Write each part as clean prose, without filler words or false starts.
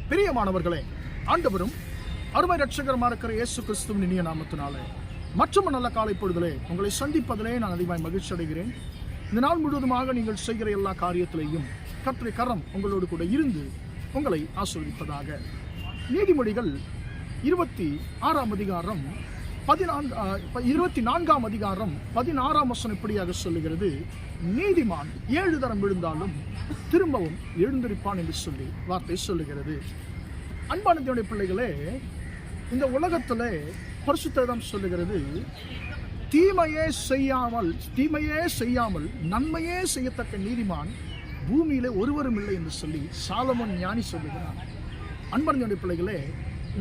பிரியமானவர்களே, ஆண்டவரும் அருமை ரட்சகரமாக இருக்கிற இயேசு கிறிஸ்துவின் இனிய நாமத்தினாலே மற்றும் நல்ல காலை பொழுதிலே உங்களை சந்திப்பதிலே நான் அதிகமாக மகிழ்ச்சி அடைகிறேன். இந்த நாள் முழுவதுமாக நீங்கள் செய்கிற எல்லா காரியத்திலையும் கர்த்தருடைய கரம் உங்களோடு கூட இருந்து உங்களை ஆசீர்வதிப்பதாக. நீதிமொழிகள் 26 அதிகாரம் 24 அதிகாரம் 16 வசனம் இப்படியாக சொல்லுகிறது, நீதிமான் 7 தரம் விழுந்தாலும் திரும்பவும் எழுந்திருப்பான் என்று சொல்லி வார்த்தை சொல்லுகிறது. அன்பான தேவனுடைய பிள்ளைகளே, இந்த உலகத்திலே பரிசுத்த வேதம் சொல்லுகிறது, தீமையே செய்யாமல் நன்மையே செய்யத்தக்க நீதிமான் பூமியிலே ஒருவரும் இல்லை என்று சொல்லி சாலமோன் ஞானி சொல்லுகிறார். அன்பான தேவனுடைய பிள்ளைகளே,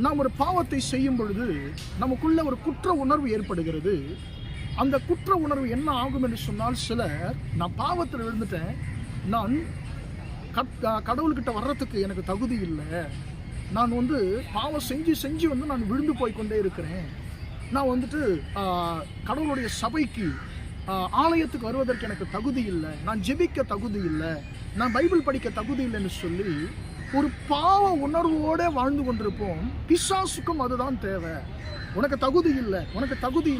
நாம் ஒரு பாவத்தை செய்யும் பொழுது நமக்குள்ள ஒரு குற்ற உணர்வு ஏற்படுகிறது. அந்த குற்ற உணர்வு என்ன ஆகும் என்று சொன்னால், சிலர் நான் பாவத்தில் விழுந்துட்டேன், நான் கடவுள்கிட்ட வர்றதுக்கு எனக்கு தகுதி இல்லை, நான் பாவம் செஞ்சு நான் விழுந்து போய் கொண்டே இருக்கிறேன், நான் கடவுளுடைய சபைக்கு ஆலயத்துக்கு வருவதற்கு எனக்கு தகுதி இல்லை, நான் ஜெபிக்க தகுதி இல்லை, நான் பைபிள் படிக்க தகுதி இல்லைன்னு சொல்லி ஒரு பாவ உணர்வோடு வாழ்ந்து கொண்டிருப்போம். பிசாசுக்கும் அதுதான் தேவை. உனக்கு தகுதி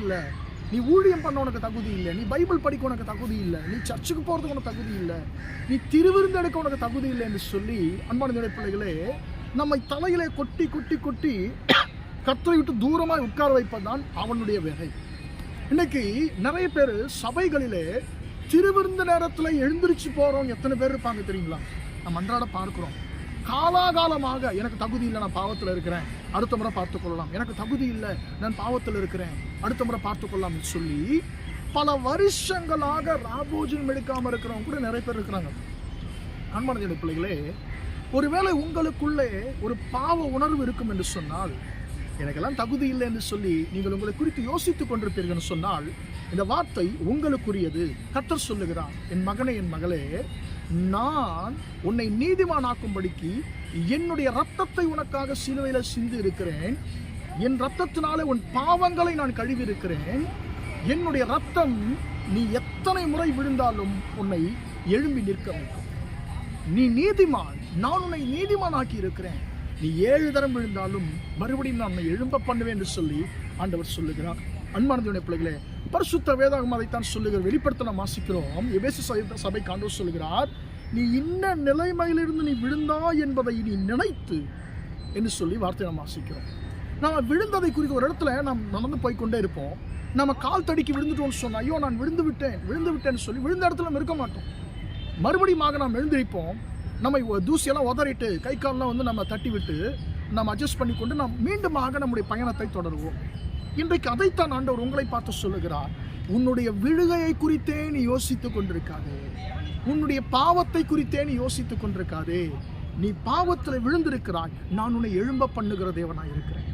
இல்லை, நீ ஊழியம் பண்ண உனக்கு தகுதி இல்லை, நீ பைபிள் படிக்க உனக்கு தகுதி இல்லை, நீ சர்ச்சுக்கு போகிறதுக்கு உனக்கு தகுதி இல்லை, நீ திருவிருந்து எடுக்க உனக்கு தகுதி இல்லை என்று சொல்லி அன்பான பிள்ளைகளே நம்மை தலையிலே கொட்டி கொட்டி கொட்டி கர்த்தரை விட்டு தூரமாய் உட்கார வைப்பதுதான் அவனுடைய வேலை. இன்னைக்கு நிறைய பேர் சபைகளிலே திருவிருந்து நேரத்தில் எழுந்திரிச்சு போகிறவங்க எத்தனை பேர் இருப்பாங்க தெரியுங்களா? நம்ம அன்றாட பார்க்குறோம். காலாகாலமாக எனக்கு தகுதி இல்லை, நான் பாவத்தில் இருக்கிறேன், அடுத்த முறை பார்த்துக்கொள்ளலாம், எனக்கு தகுதி இல்லை, நான் பாவத்தில் இருக்கிறேன், அடுத்த முறை பார்த்துக்கொள்ளலாம் சொல்லி பல வருஷங்களாக ராபோஜனம் எடுக்காமல் இருக்கிறவங்க கூட நிறைய பேர் இருக்கிறாங்க. அன்பான பிள்ளைகளே, ஒருவேளை உங்களுக்குள்ளே ஒரு பாவ உணர்வு இருக்கும் என்று சொன்னால், எனக்கெல்லாம் தகுதி இல்லை என்று சொல்லி நீங்கள் உங்களை குறித்து யோசித்துக் கொண்டிருப்பீர்கள் சொன்னால், இந்த வார்த்தை உங்களுக்குரியது. கர்த்தர் சொல்லுகிறார், என் மகனே, என் மகளே, நான் உன்னை நீதிமானாக்கும்படிக்கு என்னுடைய ரத்தத்தை உனக்காக சிலுவையில் சிந்தி இருக்கிறேன், என் ரத்தத்தினாலே உன் பாவங்களை நான் கழுவி இருக்கிறேன், என்னுடைய ரத்தம் நீ எத்தனை முறை விழுந்தாலும் உன்னை எழும்பி நிற்க வைக்கும், நீ நீதிமான், நான் உன்னை நீதிமான் ஆக்கி இருக்கிறேன், நீ 7 தரம் விழுந்தாலும் மறுபடியும் நான் உன்னை எழும்ப பண்ணுவேன் என்று சொல்லி ஆண்டவர் சொல்லுகிறார். அன்பான தேவனுடைய பிள்ளைகளே, பரிசுத்த வேதாகமம் அதைத்தான் சொல்லுகிற. வெளிப்படுத்த நாம் வாசிக்கிறோம், எபேசு சபைக்கு ஆண்டவர் சொல்லுகிறார், நீ இன்ன நிலைமையிலிருந்து நீ விழுந்தா என்பதை நீ நினைத்து என்று சொல்லி வார்த்தை நாம் வாசிக்கிறோம். நாம் விழுந்ததை குறித்து ஒரு இடத்துல நாம் நடந்து போய்கொண்டே இருப்போம். நம்ம கால் தடிக்கி விழுந்துட்டோம்னு சொன்னா, ஐயோ நான் விழுந்து விட்டேன்னு சொல்லி விழுந்த இடத்துல நம்ம இருக்க மாட்டோம். மறுபடியும் நாம் எழுந்திருப்போம், நம்ம தூசியெல்லாம் உதறிட்டு கை காலெலாம் நம்ம தட்டி விட்டு நம்ம அட்ஜஸ்ட் பண்ணி கொண்டு நாம் மீண்டுமாக நம்முடைய பயணத்தை தொடருவோம். இன்றைக்கு அதைத்தான் ஆண்டவர் உங்களை பார்த்து சொல்லுகிறார், உன்னுடைய விழுகையை குறித்தே நீ யோசித்துக் கொண்டிருக்காதே, உன்னுடைய பாவத்தை குறித்தே நீ யோசித்துக் கொண்டிருக்காதே, நீ பாவத்தில் விழுந்திருக்கிறாய், நான் உன்னை எழும்ப பண்ணுகிற தேவனாய் இருக்கிறேன்,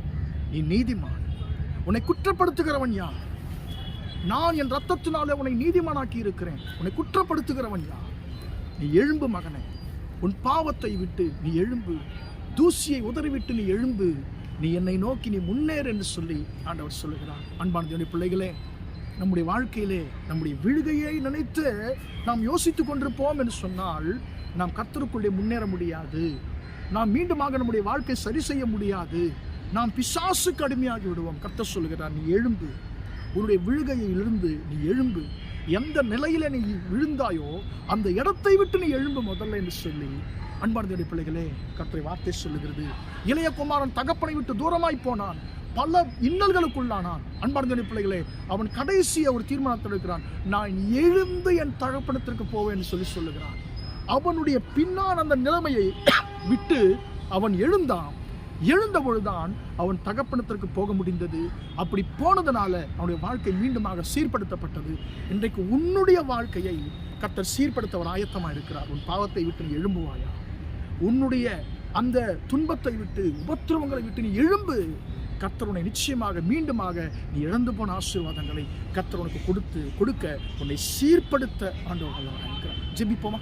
நீ நீதிமான், உன்னை குற்றப்படுத்துகிறவன் யார்? நான் என் ரத்தத்தினாலே உன்னை நீதிமானாக்கி இருக்கிறேன், உன்னை குற்றப்படுத்துகிறவன் யார்? நீ எழும்பு மகனே, உன் பாவத்தை விட்டு நீ எழும்பு, தூசியை உதறிவிட்டு நீ எழும்பு, நீ என்னை நோக்கி நீ முன்னேறு என்று சொல்லி ஆண்டவர் சொல்லுகிறார். அன்பான தேவனுடைய பிள்ளைகளே, நம்முடைய வாழ்க்கையிலே நம்முடைய விழுகையை நினைத்து நாம் யோசித்துக் கொண்டிருப்போம் என்று சொன்னால் நாம் கர்த்தருக்குள்ளே முன்னேற முடியாது, நாம் மீண்டுமாக நம்முடைய வாழ்க்கை சரி செய்ய முடியாது, நாம் பிசாசுக்கு அடிமையாகி விடுவோம். கர்த்தர் சொல்லுகிறார், நீ எழும்பு, உன்னுடைய விழுகையிலிருந்து நீ எழும்பு, எந்த நிலையில நீ விழுந்தாயோ அந்த இடத்தை விட்டு நீ எழும்பு முதல்ல என்று சொல்லி அன்பான பிள்ளைகளே கர்த்தருடைய வார்த்தை சொல்லுகிறது. இளைய குமாரன் தகப்பனை விட்டு தூரமாய் போனான், பல இன்னல்களுக்குள்ளானான். அன்பான பிள்ளைகளே, அவன் கடைசிய ஒரு தீர்மானத்தில் இருக்கிறான், நான் எழுந்து என் தகப்பனத்திற்கு போவேன் என்று சொல்லி சொல்லுகிறான். அவனுடைய பின்னால் அந்த நிலைமையை விட்டு அவன் எழுந்த பொழுதுதான் அவன் தகப்பனத்திற்கு போக முடிந்தது. அப்படி போனதுனால அவனுடைய வாழ்க்கை மீண்டுமாக சீர்படுத்தப்பட்டது. இன்றைக்கு உன்னுடைய வாழ்க்கையை கர்த்தர் சீர்படுத்த அவர் ஆயத்தமாக இருக்கிறார். உன் பாவத்தை விட்டு நீ எழும்புவாயா? உன்னுடைய அந்த துன்பத்தை விட்டு, உபத்திரவங்களை விட்டு நீ எழும்பு. கர்த்தர் உன்னை நிச்சயமாக மீண்டுமாக நீ இழந்து போன ஆசீர்வாதங்களை கர்த்தர் உனக்கு கொடுக்க உன்னை சீர்படுத்த ஆண்டவர் இருக்கிறார். ஜெபிப்போமா?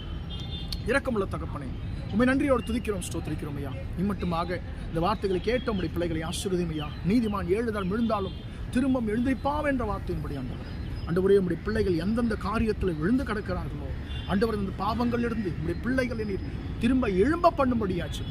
இரக்கமுள்ள தகப்பனே, உண்மை நன்றியோடு துதிக்கிறோம், ஸ்தோத்திரிக்கிறோம் ஐயா. இம்மட்டுமாக இந்த வார்த்தைகளை கேட்ட உடைய பிள்ளைகளை ஆசீர்வதியும் ஐயா. நீதிமான் 7 தரம் விழுந்தாலும் திரும்பவும் எழுந்திருப்பான் என்ற வார்த்தையின்படி ஆண்டவரே, உடைய பிள்ளைகள் எந்தெந்த காரியத்தில் விழுந்து கிடக்கிறார்களோ ஆண்டவர், இந்த பாவங்களிலிருந்து உடைய பிள்ளைகளை நீர் திரும்ப எழும்ப பண்ணும்படியாச்சு.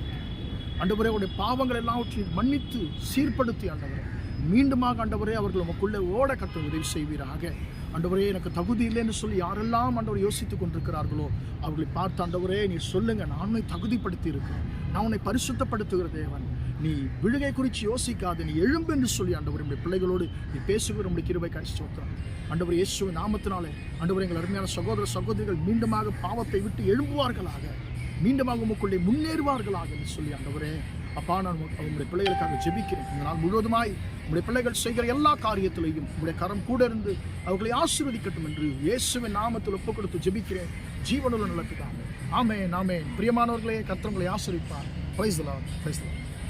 ஆண்டவரே உடைய பாவங்கள் எல்லாவற்றையும் மன்னித்து சீர்படுத்தி ஆண்டவரே மீண்டுமாக ஆண்டவரே அவர்கள் உமக்குள்ளே ஓட கத்த உதவி செய்வீராக. ஆண்டவரே எனக்கு தகுதி இல்லைன்னு சொல்லி யாரெல்லாம் ஆண்டவர் யோசித்துக் கொண்டிருக்கிறார்களோ அவர்களை பார்த்து ஆண்டவரே நீ சொல்லுங்க, நான் உன்னை தகுதிப்படுத்தி இருக்கிறேன், நான் உன்னை பரிசுத்தப்படுத்துகிற தேவன், நீ விழுகை குறித்து யோசிக்காது, நீ எழும்பு என்று சொல்லி ஆண்டவர் நம்முடைய பிள்ளைகளோடு நீ பேசுகிற நம்முடைய கிருபைக்காய் ஸ்தோத்திரம். ஆண்டவர் இயேசுவின் நாமத்தினாலே ஆண்டவர் எங்கள் அருமையான சகோதர சகோதரிகள் மீண்டுமாக பாவத்தை விட்டு எழும்புவார்களாக, மீண்டுமாக உமக்குள்ளே முன்னேறுவார்களாக என்று சொல்லி ஆண்டவரே அப்பா நான் உங்களுடைய பிள்ளைகளுக்காக ஜெபிக்கிறேன். இந்த நாள் முழுவதுமாய் உங்களுடைய பிள்ளைகள் செய்கிற எல்லா காரியத்திலையும் உங்களுடைய கரம் கூட இருந்து அவர்களை ஆசீர்வதிக்கட்டும் என்று இயேசுவின் நாமத்தில் ஒப்புக் கொடுத்து ஜெபிக்கிறேன் ஜீவனுள்ள நல்லதுக்காக. ஆமென் ஆமென். பிரியமானவர்களே, கர்த்தர் உங்களை ஆசீர்வதிப்பார். Praise the Lord.